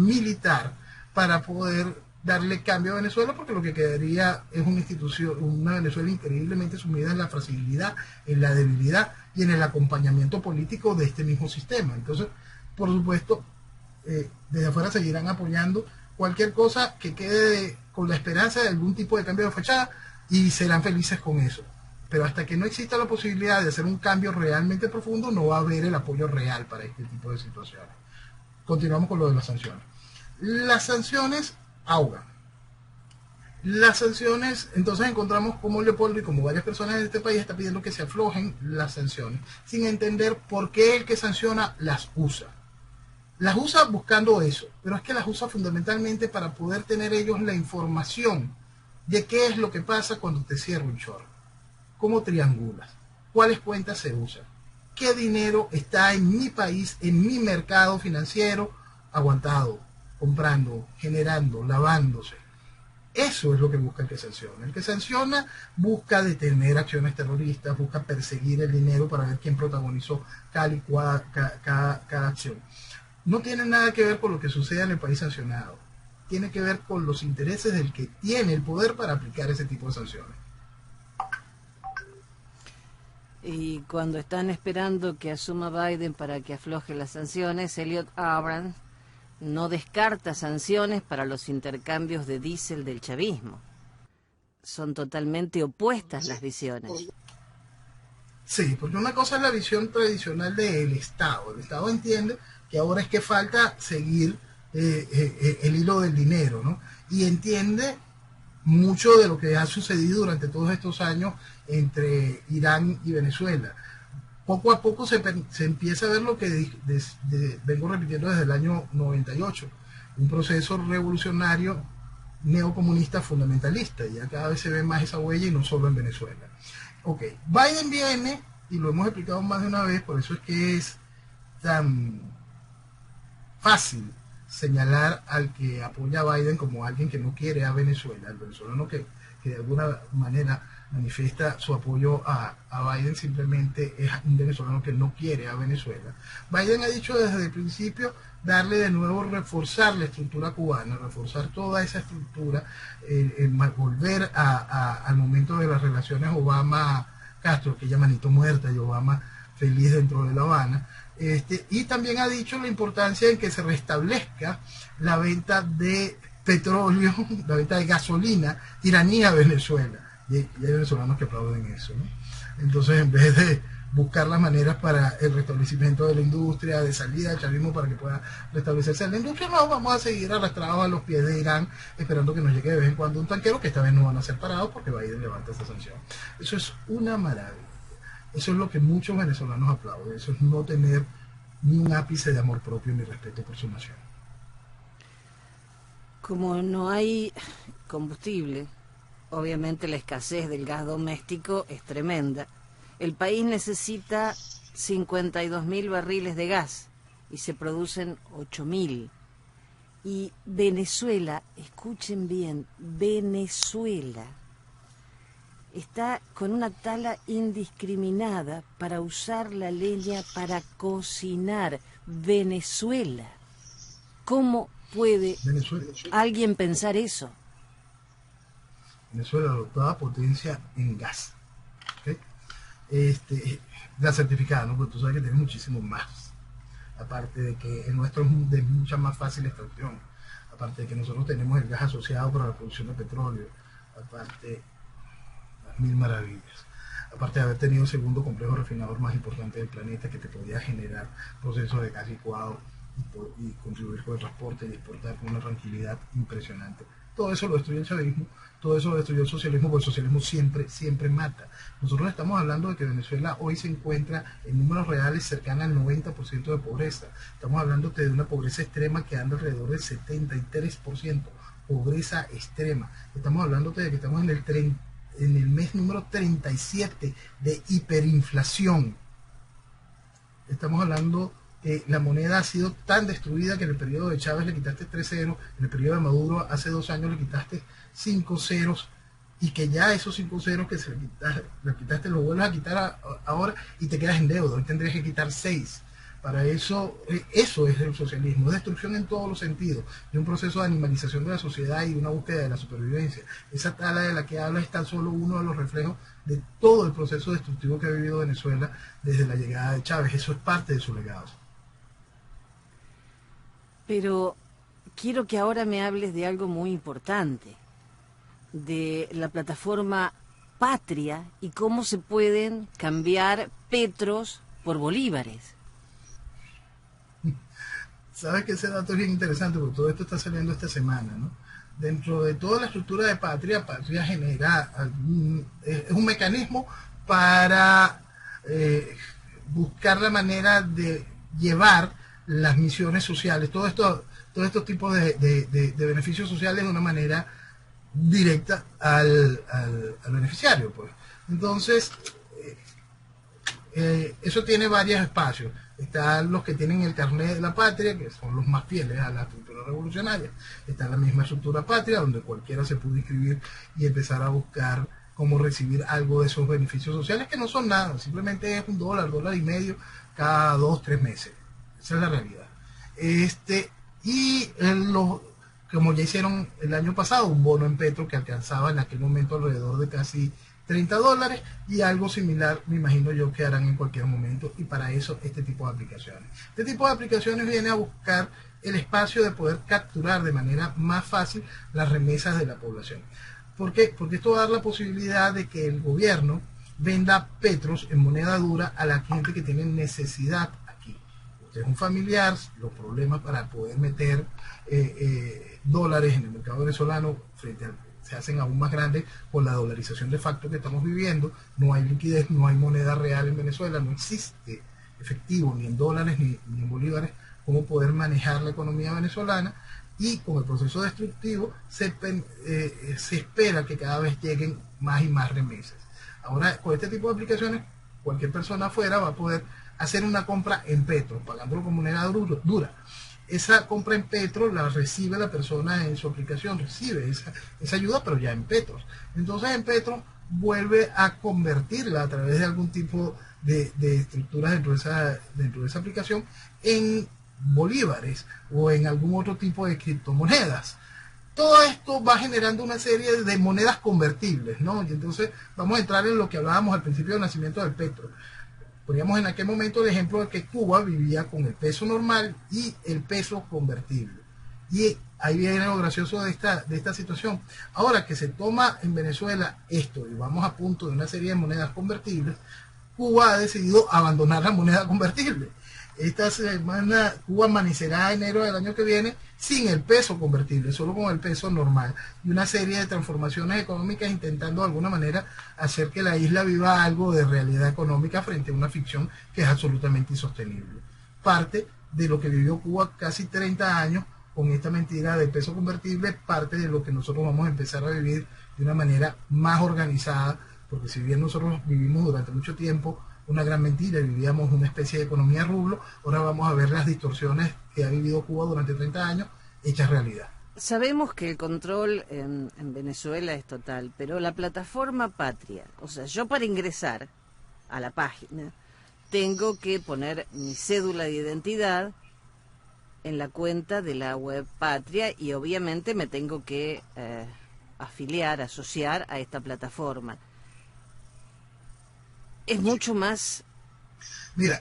militar para poder darle cambio a Venezuela, porque lo que quedaría es una Venezuela increíblemente sumida en la fragilidad, en la debilidad y en el acompañamiento político de este mismo sistema. Entonces, por supuesto, desde afuera seguirán apoyando cualquier cosa que quede con la esperanza de algún tipo de cambio de fachada, y serán felices con eso. Pero hasta que no exista la posibilidad de hacer un cambio realmente profundo, no va a haber el apoyo real para este tipo de situaciones. Continuamos con lo de las sanciones. Las sanciones ahogan. Las sanciones, entonces encontramos como Leopoldo y como varias personas de este país está pidiendo que se aflojen las sanciones, sin entender por qué el que sanciona las usa. Las usa buscando eso, pero es que las usa fundamentalmente para poder tener ellos la información de qué es lo que pasa cuando te cierra un short, cómo triangulas, cuáles cuentas se usan, qué dinero está en mi país, en mi mercado financiero, aguantado, comprando, generando, lavándose. Eso es lo que busca el que sanciona. El que sanciona busca detener acciones terroristas, busca perseguir el dinero para ver quién protagonizó cada acción. No tiene nada que ver con lo que suceda en el país sancionado. Tiene que ver con los intereses del que tiene el poder para aplicar ese tipo de sanciones. Y cuando están esperando que asuma Biden para que afloje las sanciones, Elliot Abrams no descarta sanciones para los intercambios de diésel del chavismo. Son totalmente opuestas las visiones. Sí, porque una cosa es la visión tradicional del Estado. El Estado entiende que ahora es que falta seguir el hilo del dinero, ¿no? Y entiende mucho de lo que ha sucedido durante todos estos años entre Irán y Venezuela. Poco a poco se empieza a ver lo que vengo repitiendo desde el año 98, un proceso revolucionario neocomunista fundamentalista. Ya cada vez se ve más esa huella, y no solo en Venezuela. Ok, Biden viene, y lo hemos explicado más de una vez, por eso es que es tan fácil señalar al que apoya a Biden como alguien que no quiere a Venezuela, el venezolano que de alguna manera manifiesta su apoyo a Biden simplemente es un venezolano que no quiere a Venezuela. Biden ha dicho desde el principio darle de nuevo, reforzar la estructura cubana, reforzar toda esa estructura, volver al momento de las relaciones Obama-Castro, aquella manito muerta y Obama feliz dentro de La Habana. Y también ha dicho la importancia en que se restablezca la venta de petróleo, la venta de gasolina iraní a Venezuela. Y hay venezolanos que aplauden eso, ¿no? Entonces, en vez de buscar las maneras para el restablecimiento de la industria, de salida del chavismo para que pueda restablecerse la industria, no, vamos a seguir arrastrados a los pies de Irán, esperando que nos llegue de vez en cuando un tanquero, que esta vez no van a ser parados porque Biden levanta esa sanción. Eso es una maravilla. Eso es lo que muchos venezolanos aplauden. Eso es no tener ni un ápice de amor propio ni respeto por su nación. Como no hay combustible, obviamente la escasez del gas doméstico es tremenda. El país necesita 52.000 barriles de gas y se producen 8.000. Y Venezuela, escuchen bien, Venezuela está con una tala indiscriminada para usar la leña para cocinar. Venezuela. ¿Cómo puede alguien pensar eso? Venezuela, la octava potencia en gas. ¿Okay? Gas certificada, ¿no? Porque tú sabes que tiene muchísimo más aparte de que el nuestro es de mucha más fácil extracción, aparte de que nosotros tenemos el gas asociado para la producción de petróleo, aparte, las mil maravillas, aparte de haber tenido el segundo complejo refinador más importante del planeta que te podía generar procesos de gas licuado y contribuir con el transporte y exportar con una tranquilidad impresionante. Todo eso lo destruyó el chavismo, todo eso lo destruyó el socialismo, porque el socialismo siempre mata. Nosotros estamos hablando de que Venezuela hoy se encuentra en números reales cercanos al 90% de pobreza. Estamos hablando de una pobreza extrema que anda alrededor del 73%, pobreza extrema. Estamos hablando de que estamos en el mes número 37 de hiperinflación. Estamos hablando la moneda ha sido tan destruida que en el periodo de Chávez le quitaste 3 ceros, en el periodo de Maduro hace 2 años le quitaste 5 ceros, y que ya esos 5 ceros que le quitaste los vuelves a quitar ahora y te quedas en deuda. Hoy tendrías que quitar 6. Para eso, eso es el socialismo, es destrucción en todos los sentidos, de un proceso de animalización de la sociedad y una búsqueda de la supervivencia. Esa tala de la que habla es tan solo uno de los reflejos de todo el proceso destructivo que ha vivido Venezuela desde la llegada de Chávez. Eso es parte de su legado. Pero quiero que ahora me hables de algo muy importante, de la plataforma Patria y cómo se pueden cambiar petros por bolívares. Sabes que ese dato es bien interesante porque todo esto está saliendo esta semana, ¿no? Dentro de toda la estructura de Patria genera es un mecanismo para buscar la manera de llevar las misiones sociales, todos estos tipos de beneficios sociales de una manera directa al beneficiario, pues. Entonces, eso tiene varios espacios. Están los que tienen el carnet de la patria, que son los más fieles a la estructura revolucionaria. Está la misma estructura patria, donde cualquiera se puede inscribir y empezar a buscar cómo recibir algo de esos beneficios sociales, que no son nada, simplemente es $1, $1.50 cada 2-3 meses. Esa es la realidad. Como ya hicieron el año pasado, un bono en petro que alcanzaba en aquel momento alrededor de casi $30, y algo similar me imagino yo que harán en cualquier momento, y para eso este tipo de aplicaciones. Este tipo de aplicaciones viene a buscar el espacio de poder capturar de manera más fácil las remesas de la población. ¿Por qué? Porque esto va a dar la posibilidad de que el gobierno venda petros en moneda dura a la gente que tiene necesidad aquí. Usted es un familiar, los problemas para poder meter dólares en el mercado venezolano se hacen aún más grandes con la dolarización de facto que estamos viviendo. No hay liquidez, no hay moneda real en Venezuela, no existe efectivo ni en dólares ni en bolívares cómo poder manejar la economía venezolana, y con el proceso destructivo se espera que cada vez lleguen más y más remesas. Ahora, con este tipo de aplicaciones, cualquier persona afuera va a poder hacer una compra en petro, pagándolo como moneda dura. Esa compra en petro la recibe la persona en su aplicación, recibe esa ayuda, pero ya en petros. Entonces en petro vuelve a convertirla a través de algún tipo de estructuras dentro de esa aplicación en bolívares o en algún otro tipo de criptomonedas. Todo esto va generando una serie de monedas convertibles, ¿no? Y entonces vamos a entrar en lo que hablábamos al principio del nacimiento del petro. Poníamos en aquel momento el ejemplo de que Cuba vivía con el peso normal y el peso convertible. Y ahí viene lo gracioso de esta situación. Ahora que se toma en Venezuela esto y vamos a punto de una serie de monedas convertibles, Cuba ha decidido abandonar la moneda convertible. Esta semana Cuba amanecerá enero del año que viene sin el peso convertible, solo con el peso normal, y una serie de transformaciones económicas intentando de alguna manera hacer que la isla viva algo de realidad económica frente a una ficción que es absolutamente insostenible. Parte de lo que vivió Cuba casi 30 años con esta mentira del peso convertible, parte de lo que nosotros vamos a empezar a vivir de una manera más organizada, porque si bien nosotros vivimos durante mucho tiempo una gran mentira y vivíamos una especie de economía rublo, ahora vamos a ver las distorsiones que ha vivido Cuba durante 30 años hechas realidad. Sabemos que el control en Venezuela es total, pero la plataforma Patria, o sea, yo para ingresar a la página tengo que poner mi cédula de identidad en la cuenta de la web Patria y obviamente me tengo que asociar a esta plataforma. Es mucho más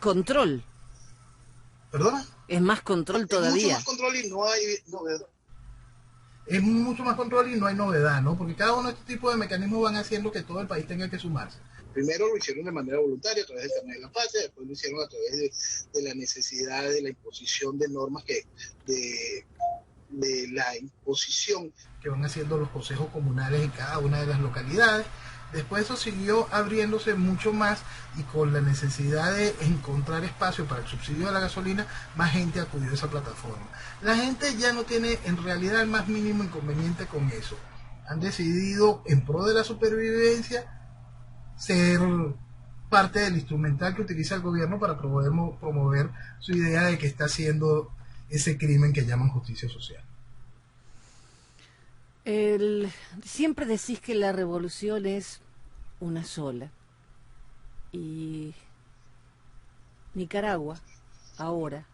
control. ¿Perdona? Es más control Es todavía. mucho más control y no hay novedad. Es mucho más control y no hay novedad, ¿no? Porque cada uno de estos tipos de mecanismos van haciendo que todo el país tenga que sumarse. Primero lo hicieron de manera voluntaria a través del carnet de la patria, después lo hicieron a través de la necesidad de la imposición de normas de la imposición que van haciendo los consejos comunales en cada una de las localidades. Después eso siguió abriéndose mucho más y con la necesidad de encontrar espacio para el subsidio de la gasolina, más gente acudió a esa plataforma. La gente ya no tiene en realidad el más mínimo inconveniente con eso. Han decidido, en pro de la supervivencia, ser parte del instrumental que utiliza el gobierno para promover su idea de que está haciendo ese crimen que llaman justicia social. Siempre decís que la revolución es una sola. Y Nicaragua ahora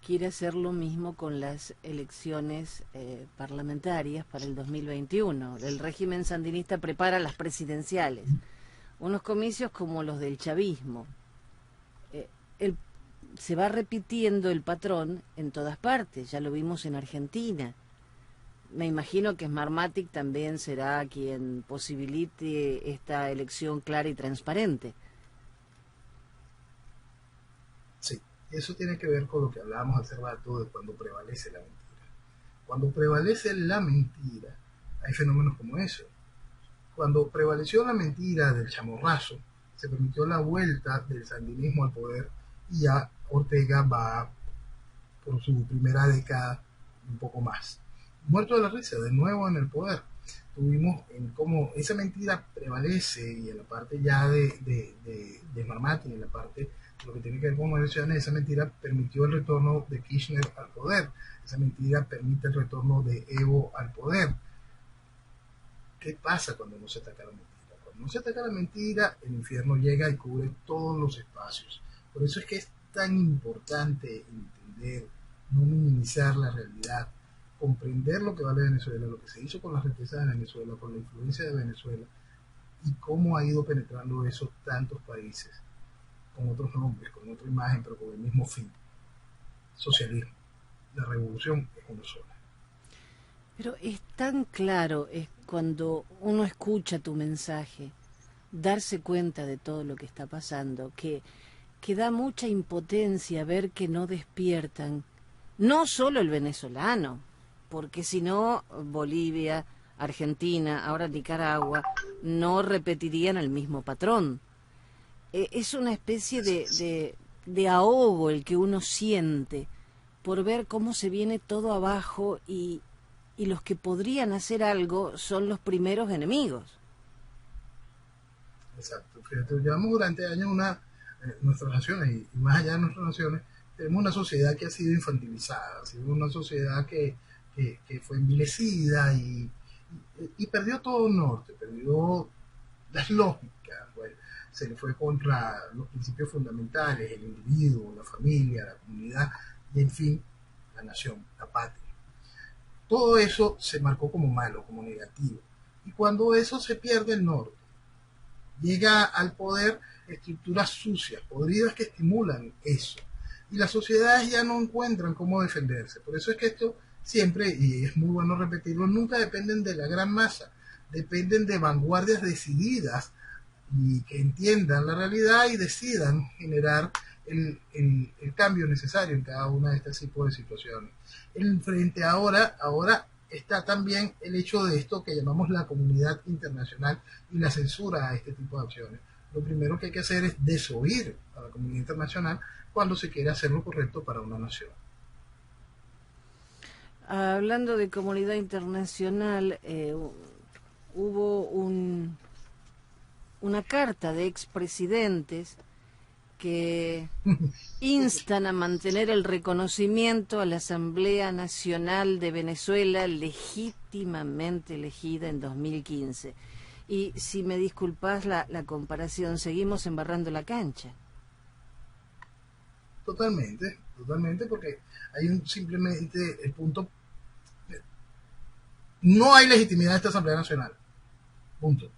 quiere hacer lo mismo con las elecciones parlamentarias para el 2021. El régimen sandinista prepara las presidenciales, unos comicios como los del chavismo. Se va repitiendo el patrón en todas partes, ya lo vimos en Argentina. Me imagino que Smartmatic también será quien posibilite esta elección clara y transparente. Sí, eso tiene que ver con lo que hablábamos hace rato de cuando prevalece la mentira. Cuando prevalece la mentira, hay fenómenos como eso. Cuando prevaleció la mentira del chamorrazo, se permitió la vuelta del sandinismo al poder y ya Ortega va por su primera década un poco más. Muerto de la risa, de nuevo en el poder. Tuvimos en cómo esa mentira prevalece y en la parte ya de Smartmatic, en la parte lo que tiene que ver con elecciones, esa mentira permitió el retorno de Kirchner al poder. Esa mentira permite el retorno de Evo al poder. ¿Qué pasa cuando no se ataca la mentira? Cuando no se ataca la mentira, el infierno llega y cubre todos los espacios. Por eso es que es tan importante entender, no minimizar la realidad, comprender lo que vale Venezuela, lo que se hizo con las riquezas de Venezuela, con la influencia de Venezuela y cómo ha ido penetrando eso tantos países, con otros nombres, con otra imagen, pero con el mismo fin. Socialismo. La revolución es una sola. Pero es tan claro, es cuando uno escucha tu mensaje, darse cuenta de todo lo que está pasando, que da mucha impotencia ver que no despiertan, no solo el venezolano, porque si no Bolivia, Argentina, ahora Nicaragua, no repetirían el mismo patrón. Es una especie de ahogo el que uno siente por ver cómo se viene todo abajo y los que podrían hacer algo son los primeros enemigos. Exacto. Fíjate, llevamos durante años nuestras naciones y más allá de nuestras naciones, tenemos una sociedad que ha sido infantilizada, ha sido una sociedad que fue envilecida y perdió todo norte, perdió las lógicas, pues, se le fue contra los principios fundamentales, el individuo, la familia, la comunidad y en fin, la nación, la patria. Todo eso se marcó como malo, como negativo. Y cuando eso se pierde el norte, llega al poder estructuras sucias, podridas que estimulan eso. Y las sociedades ya no encuentran cómo defenderse. Por eso es que esto siempre, y es muy bueno repetirlo, nunca dependen de la gran masa, dependen de vanguardias decididas y que entiendan la realidad y decidan generar el cambio necesario en cada una de estas tipos de situaciones. El frente ahora está también el hecho de esto que llamamos la comunidad internacional y la censura a este tipo de acciones. Lo primero que hay que hacer es desoír a la comunidad internacional cuando se quiere hacer lo correcto para una nación. Hablando de comunidad internacional, hubo una carta de expresidentes que instan a mantener el reconocimiento a la Asamblea Nacional de Venezuela legítimamente elegida en 2015. Y si me disculpas la comparación, seguimos embarrando la cancha. Totalmente, porque hay simplemente el punto, no hay legitimidad de esta Asamblea Nacional, punto.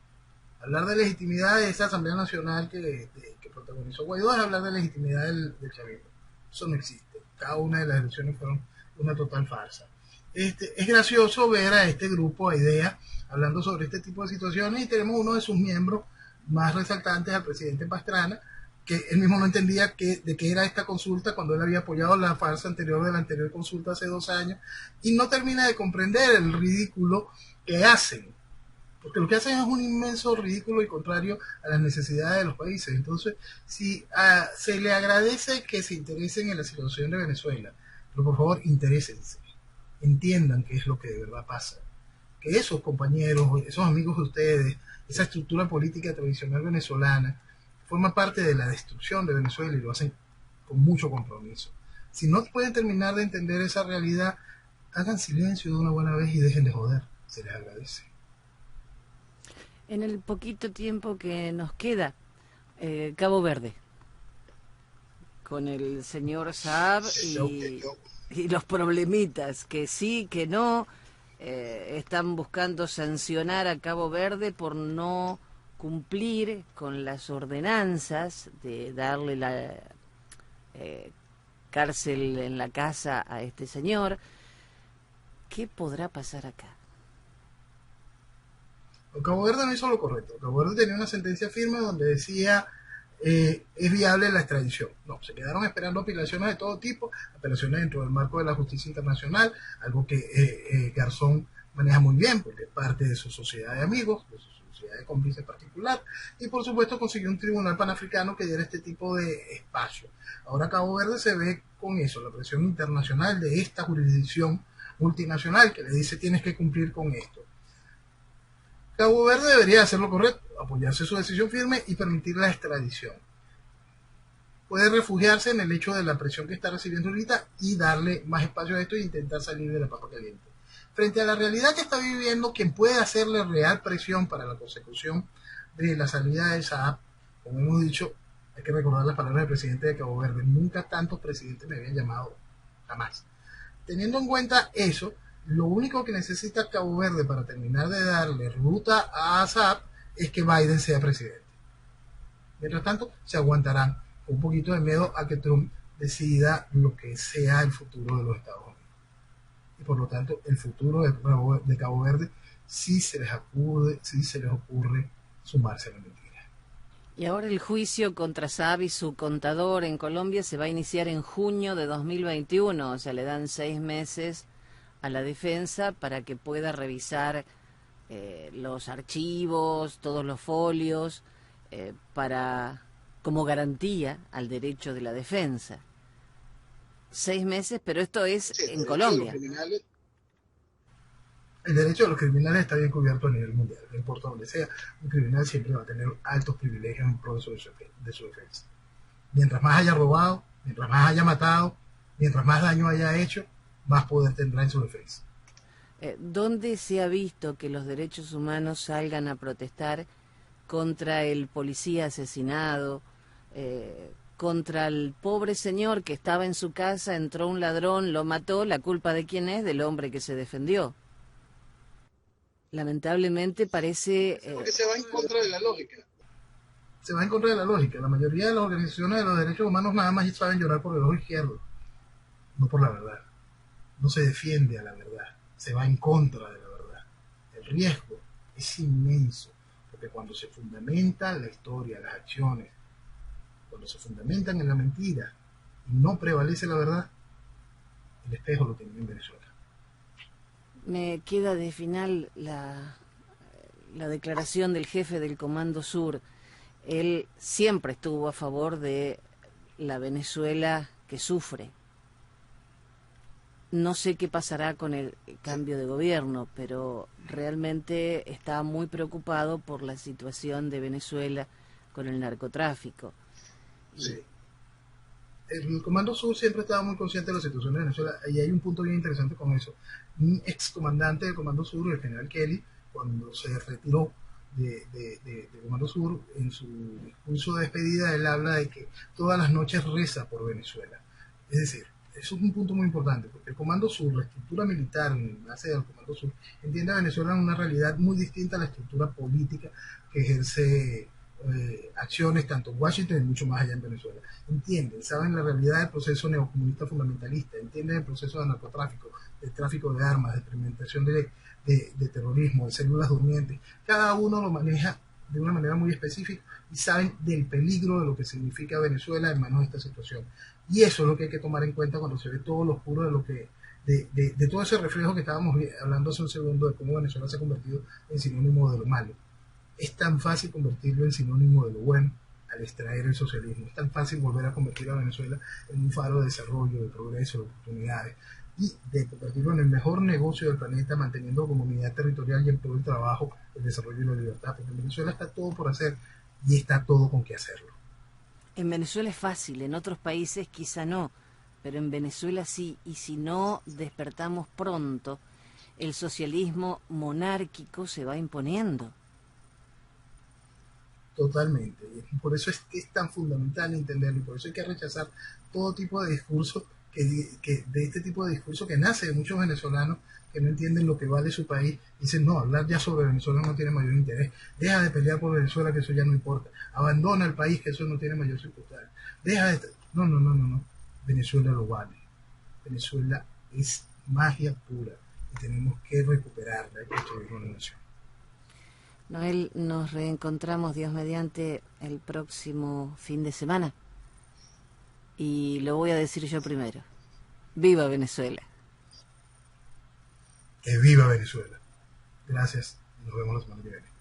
Hablar de legitimidad de esa Asamblea Nacional que protagonizó Guaidó es hablar de legitimidad del chavismo, Eso no existe. Cada una de las elecciones fueron una total farsa. Es gracioso ver a este grupo, a IDEA, hablando sobre este tipo de situaciones, y tenemos uno de sus miembros más resaltantes, al presidente Pastrana, que él mismo no entendía de qué era esta consulta cuando él había apoyado la farsa anterior de la anterior consulta hace 2 años, y no termina de comprender el ridículo que hacen, porque lo que hacen es un inmenso ridículo y contrario a las necesidades de los países. Entonces, si se le agradece que se interesen en la situación de Venezuela, pero por favor, interésense, entiendan qué es lo que de verdad pasa, que esos compañeros, esos amigos de ustedes, esa estructura política tradicional venezolana, forma parte de la destrucción de Venezuela y lo hacen con mucho compromiso. Si no pueden terminar de entender esa realidad, hagan silencio de una buena vez y dejen de joder, se les agradece. En el poquito tiempo que nos queda, Cabo Verde, con el señor Saab y los problemitas, que sí, que no, están buscando sancionar a Cabo Verde por no cumplir con las ordenanzas de darle la cárcel en la casa a este señor. ¿Qué podrá pasar acá? Cabo Verde no hizo lo correcto. Cabo Verde tenía una sentencia firme donde decía es viable la extradición. No, se quedaron esperando apelaciones de todo tipo, apelaciones dentro del marco de la justicia internacional, algo que Garzón maneja muy bien porque es parte de su sociedad de amigos, de su sociedad de cómplices particular, y por supuesto consiguió un tribunal panafricano que diera este tipo de espacio. Ahora Cabo Verde se ve con eso, la presión internacional de esta jurisdicción multinacional que le dice tienes que cumplir con esto. Cabo Verde debería hacer lo correcto, apoyarse su decisión firme y permitir la extradición. Puede refugiarse en el hecho de la presión que está recibiendo ahorita y darle más espacio a esto e intentar salir de la papa caliente. Frente a la realidad que está viviendo, quien puede hacerle real presión para la consecución de la salida del Saab, como hemos dicho, hay que recordar las palabras del presidente de Cabo Verde: nunca tantos presidentes me habían llamado, jamás. Teniendo en cuenta eso, lo único que necesita Cabo Verde para terminar de darle ruta a Saab es que Biden sea presidente. Mientras tanto, se aguantarán con un poquito de miedo a que Trump decida lo que sea el futuro de los Estados Unidos. Y por lo tanto, el futuro de Cabo Verde sí se les ocurre sumarse a la mentira. Y ahora el juicio contra Saab y su contador en Colombia se va a iniciar en junio de 2021, o sea, le dan 6 meses a la defensa para que pueda revisar los archivos, todos los folios, como garantía al derecho de la defensa. 6 meses, pero esto es en Colombia. El derecho de los criminales está bien cubierto a nivel mundial, no importa donde sea. Un criminal siempre va a tener altos privilegios en pro de su defensa. Mientras más haya robado, mientras más haya matado, mientras más daño haya hecho, más poder tendrá en su defensa. ¿Dónde se ha visto que los derechos humanos salgan a protestar contra el policía asesinado, contra el pobre señor que estaba en su casa, entró un ladrón, lo mató? ¿La culpa de quién es? Del hombre que se defendió. Lamentablemente parece... Porque se va en contra de la lógica. Se va en contra de la lógica. La mayoría de las organizaciones de los derechos humanos nada más saben llorar por el ojo izquierdo, no por la verdad. No se defiende a la verdad, se va en contra de la verdad. El riesgo es inmenso, porque cuando se fundamenta la historia, las acciones, cuando se fundamentan en la mentira y no prevalece la verdad, el espejo lo tiene en Venezuela. Me queda de final la declaración del jefe del Comando Sur. Él siempre estuvo a favor de la Venezuela que sufre. No sé qué pasará con el cambio de gobierno, pero realmente está muy preocupado por la situación de Venezuela con el narcotráfico. Sí. El Comando Sur siempre estaba muy consciente de la situación de Venezuela, y hay un punto bien interesante con eso. Un excomandante del Comando Sur, el general Kelly, cuando se retiró de Comando Sur, en su discurso de despedida, él habla de que todas las noches reza por Venezuela. Es decir, eso es un punto muy importante, porque el Comando Sur, la estructura militar en base del Comando Sur, entiende a Venezuela en una realidad muy distinta a la estructura política que ejerce acciones tanto en Washington y mucho más allá en Venezuela. Entienden, saben la realidad del proceso neocomunista fundamentalista, entienden el proceso de narcotráfico, del tráfico de armas, de experimentación de terrorismo, de células durmientes. Cada uno lo maneja de una manera muy específica y saben del peligro de lo que significa Venezuela en manos de esta situación. Y eso es lo que hay que tomar en cuenta cuando se ve todo lo oscuro de lo que de todo ese reflejo que estábamos hablando hace un segundo, de cómo Venezuela se ha convertido en sinónimo de lo malo. Es tan fácil convertirlo en sinónimo de lo bueno al extraer el socialismo. Es tan fácil volver a convertir a Venezuela en un faro de desarrollo, de progreso, de oportunidades, y de convertirlo en el mejor negocio del planeta, manteniendo comunidad territorial y en todo el trabajo, el desarrollo y la libertad. Porque en Venezuela está todo por hacer y está todo con qué hacerlo. En Venezuela es fácil, en otros países quizá no, pero en Venezuela sí, y si no despertamos pronto, el socialismo monárquico se va imponiendo. Totalmente. Y por eso es que es tan fundamental entenderlo, y por eso hay que rechazar todo tipo de discurso, de este tipo de discurso que nace de muchos venezolanos que no entienden lo que vale su país. Dicen, no, hablar ya sobre Venezuela no tiene mayor interés. Deja de pelear por Venezuela, que eso ya no importa. Abandona el país, que eso no tiene mayor circunstancia. Deja de... No. Venezuela lo vale. Venezuela es magia pura y tenemos que recuperarla y construir una nación. Noel, nos reencontramos, Dios mediante, el próximo fin de semana. Y lo voy a decir yo primero. ¡Viva Venezuela! ¡Que viva Venezuela! Gracias y nos vemos la semana que viene.